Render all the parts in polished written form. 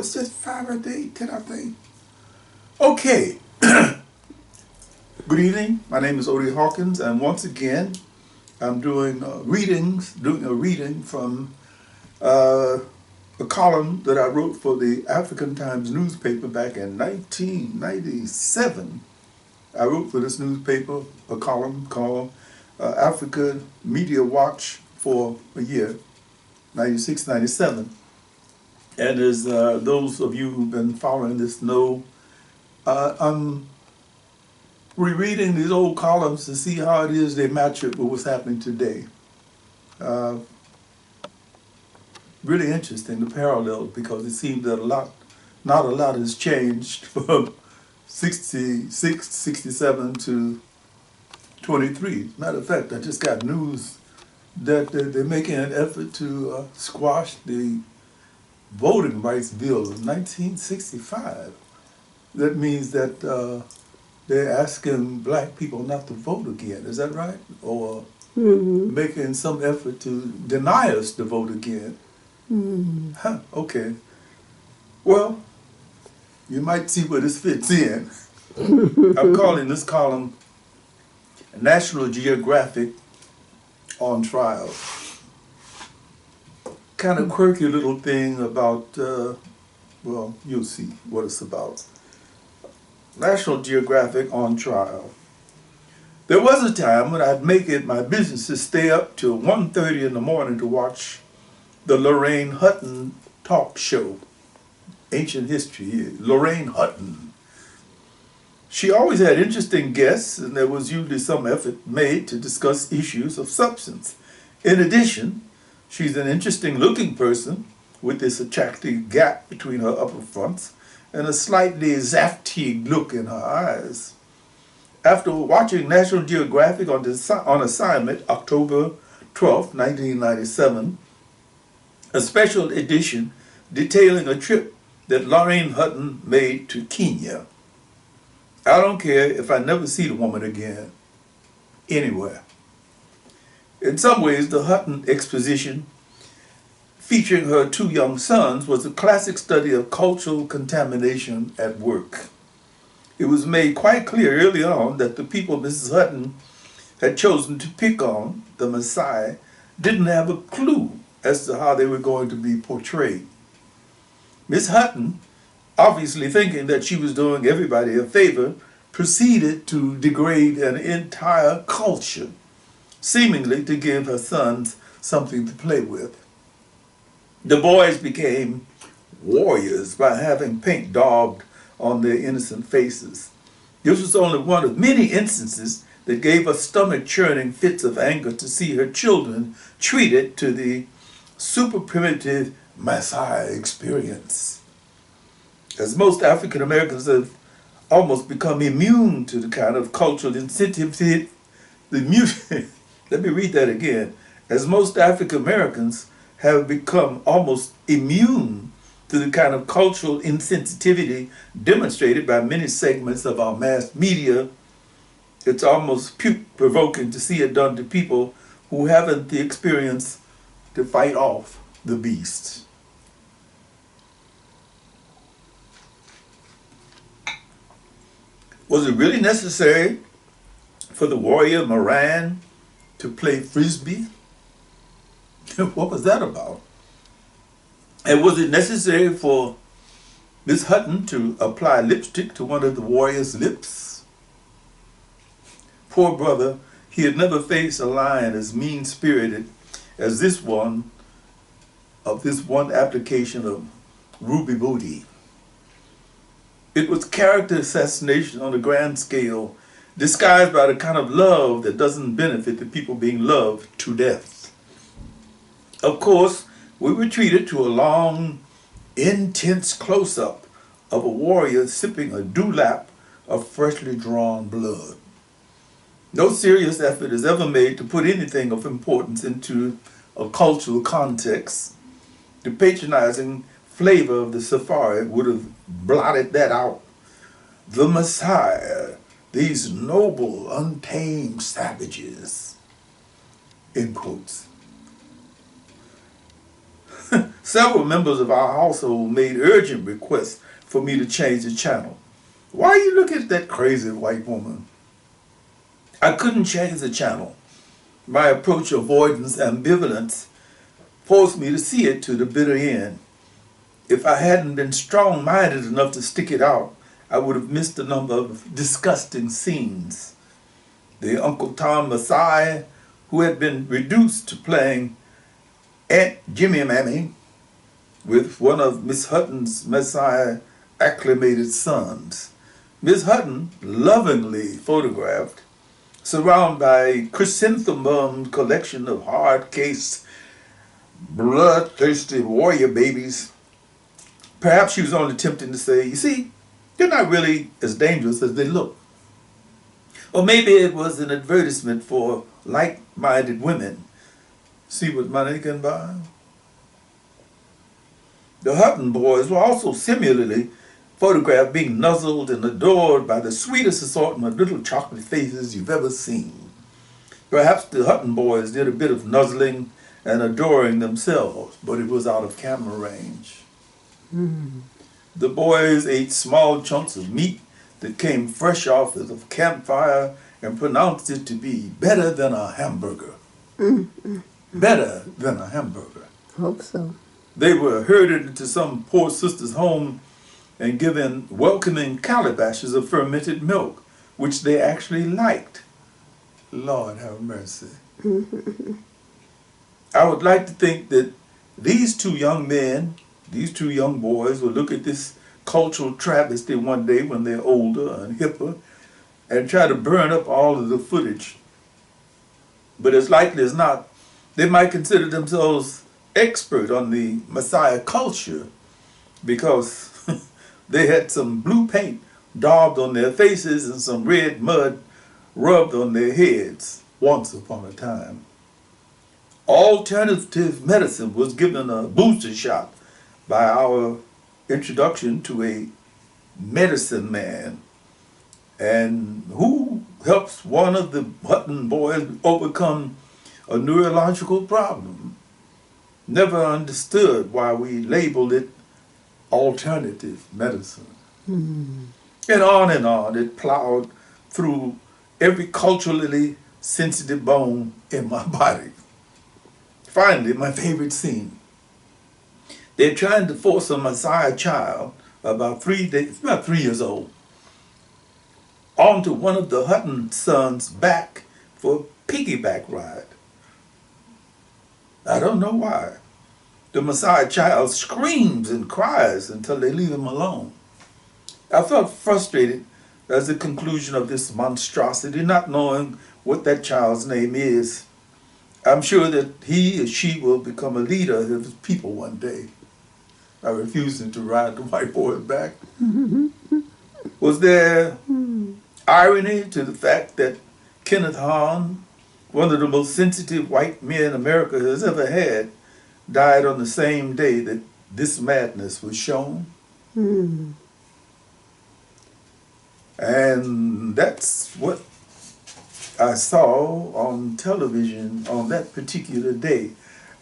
it's just 5 or 8, 10, I think. Okay. Good evening. My name is Odie Hawkins, and once again, I'm doing a reading from a column that I wrote for the African Times newspaper back in 1997. I wrote for this newspaper a column called Africa Media Watch for a year, 96, 97. And as those of you who've been following this know, I'm rereading these old columns to see how it is they match up with what's happening today. Really interesting, the parallels, because it seems that not a lot has changed from 66, 67 to 23. Matter of fact, I just got news that they're making an effort to squash the voting rights bill of 1965. That means that they're asking black people not to vote again. Is that right? Or making some effort to deny us the vote again. Huh, okay. Well, you might see where this fits in. I'm calling this column National Geographic on Trial. Kind of quirky little thing about, well, you'll see what it's about. National Geographic on Trial. There was a time when I'd make it my business to stay up till 1:30 in the morning to watch the Lauren Hutton talk show. Ancient history, Lauren Hutton. She always had interesting guests, and there was usually some effort made to discuss issues of substance. In addition, she's an interesting looking person with this attractive gap between her upper fronts and a slightly zaftig look in her eyes. After watching National Geographic on assignment October 12, 1997, a special edition detailing a trip that Lauren Hutton made to Kenya. I don't care if I never see the woman again, anywhere. In some ways, the Hutton exposition featuring her 2 young sons was a classic study of cultural contamination at work. It was made quite clear early on that the people Mrs. Hutton had chosen to pick on, the Maasai, didn't have a clue as to how they were going to be portrayed. Miss Hutton, obviously thinking that she was doing everybody a favor, proceeded to degrade an entire culture, seemingly to give her sons something to play with. The boys became warriors by having paint daubed on their innocent faces. This was only one of many instances that gave us stomach-churning fits of anger to see her children treated to the super primitive Maasai experience. As most African Americans have almost become immune to the kind of cultural insensitivity, let me read that again. As most African Americans have become almost immune to the kind of cultural insensitivity demonstrated by many segments of our mass media, it's almost puke-provoking to see it done to people who haven't the experience to fight off the beast. Was it really necessary for the warrior Moran to play Frisbee? What was that about? And was it necessary for Miss Hutton to apply lipstick to one of the warrior's lips? Poor brother, he had never faced a lion as mean-spirited as this one application of Ruby Booty. It was character assassination on a grand scale, disguised by the kind of love that doesn't benefit the people being loved to death. Of course, we were treated to a long, intense close-up of a warrior sipping a dewlap of freshly drawn blood. No serious effort is ever made to put anything of importance into a cultural context. The patronizing flavor of the safari would have blotted that out. The Maasai, these noble, untamed savages, in quotes. Several members of our household made urgent requests for me to change the channel. Why you look at that crazy white woman? I couldn't change the channel. My approach, avoidance, ambivalence, forced me to see it to the bitter end. If I hadn't been strong-minded enough to stick it out, I would have missed a number of disgusting scenes. The Uncle Tom Maasai, who had been reduced to playing Aunt Jimmy Mammy with one of Miss Hutton's Maasai acclimated sons. Miss Hutton, lovingly photographed, surrounded by a chrysanthemum collection of hard-cased, bloodthirsty warrior babies. Perhaps she was only attempting to say, you see, they're not really as dangerous as they look. Or maybe it was an advertisement for like-minded women. See what money can buy? The Hutton boys were also similarly photographed being nuzzled and adored by the sweetest assortment of little chocolate faces you've ever seen. Perhaps the Hutton boys did a bit of nuzzling and adoring themselves, but it was out of camera range. The boys ate small chunks of meat that came fresh off of the campfire and pronounced it to be better than a hamburger. Better than a hamburger. Hope so. They were herded into some poor sister's home and given welcoming calabashes of fermented milk, which they actually liked. Lord have mercy. I would like to think that these two young men, these two young boys will look at this cultural travesty one day when they're older and hipper and try to burn up all of the footage. But as likely as not, they might consider themselves expert on the Maasai culture because they had some blue paint daubed on their faces and some red mud rubbed on their heads once upon a time. Alternative medicine was given a booster shot by our introduction to a medicine man, and who helps one of the Hutton boys overcome a neurological problem. Never understood why we labeled it alternative medicine. And on it plowed through every culturally sensitive bone in my body. Finally, my favorite scene. They're trying to force a Maasai child, about 3 years old, onto one of the Hutton sons' back for a piggyback ride. I don't know why. The Maasai child screams and cries until they leave him alone. I felt frustrated as the conclusion of this monstrosity, not knowing what that child's name is. I'm sure that he or she will become a leader of his people one day. I refusing to ride the white boy's back. Was there irony to the fact that Kenneth Hahn, one of the most sensitive white men America has ever had, died on the same day that this madness was shown? And that's what I saw on television on that particular day.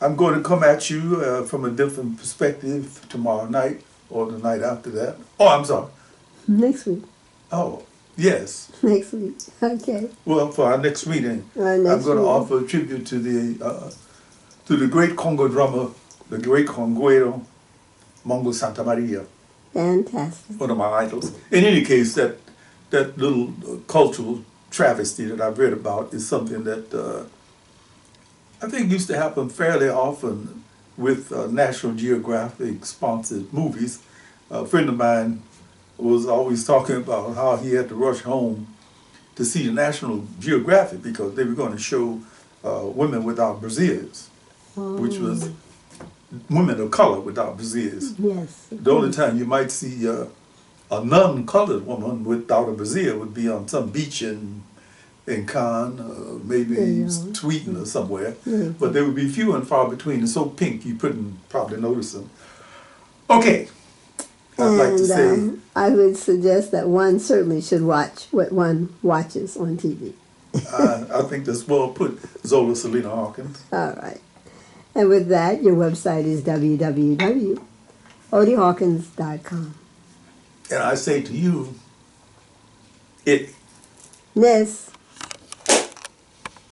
I'm going to come at you from a different perspective tomorrow night or the night after that. Oh, I'm sorry. Next week. Oh, yes. Next week. Okay. Well, for our next meeting, I'm going to offer a tribute to the great Congo drummer, the great Conguero, Mongo Santa Maria. Fantastic. One of my idols. In any case, that little cultural travesty that I've read about is something that I think used to happen fairly often with National Geographic sponsored movies. A friend of mine was always talking about how he had to rush home to see the National Geographic because they were going to show women without brassieres, which was women of color without brassieres. Yes. The only time you might see a non-colored woman without a brassiere would be on some beach in Cannes, maybe Sweden or somewhere, but they would be few and far between and so pink you couldn't probably notice them. Okay, I'd like to say... I would suggest that one certainly should watch what one watches on TV. I think that's well put, Zola Salena-Hawkins. All right. And with that, your website is www.odiehawkins.com. And I say to you, it Ness.